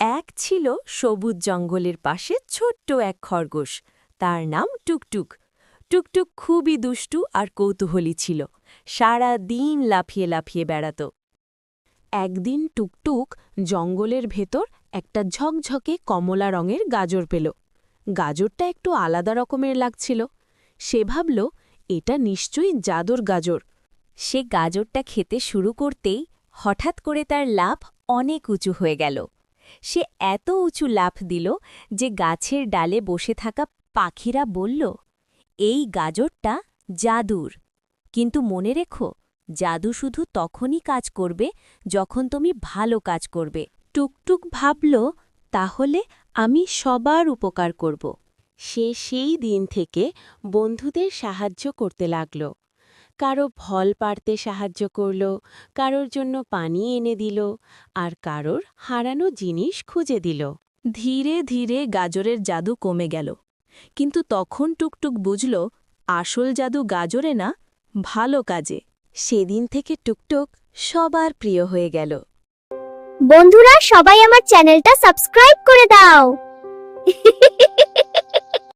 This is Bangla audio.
এক ছিল সবুজ জঙ্গলের পাশে ছোট্ট এক খরগোশ। তার নাম টুকটুক। টুকটুক খুবই দুষ্টু আর কৌতূহলী ছিল। সারা দিন লাফিয়ে লাফিয়ে বেড়াত। একদিন টুকটুক জঙ্গলের ভেতর একটা ঝকঝকে কমলা রঙের গাজর পেল। গাজরটা একটু আলাদা রকমের লাগছিল। সে ভাবল, এটা নিশ্চয়ই জাদুর গাজর। সে গাজরটা খেতে শুরু করতেই হঠাৎ করে তার লাফ অনেক উঁচু হয়ে গেল। সে এত উঁচু লাফ দিল যে গাছের ডালে বসে থাকা পাখিরা বলল, এই গাজরটা জাদুর। কিন্তু মনে রেখো, জাদু শুধু তখনই কাজ করবে যখন তুমি ভালো কাজ করবে। টুকটুক ভাবল, তাহলে আমি সবার উপকার করব। সে সেই দিন থেকে বন্ধুদের সাহায্য করতে লাগল। কারো ফল পাড়তে সাহায্য করল, কারোর জন্য পানি এনে দিল, আর কারোর হারানো জিনিস খুঁজে দিল। ধীরে ধীরে গাজরের জাদু কমে গেল। কিন্তু তখন টুকটুক বুঝল, আসল জাদু গাজরে না, ভালো কাজে। সেদিন থেকে টুকটুক সবার প্রিয় হয়ে গেল। বন্ধুরা, সবাই আমার চ্যানেলটা সাবস্ক্রাইব করে দাও।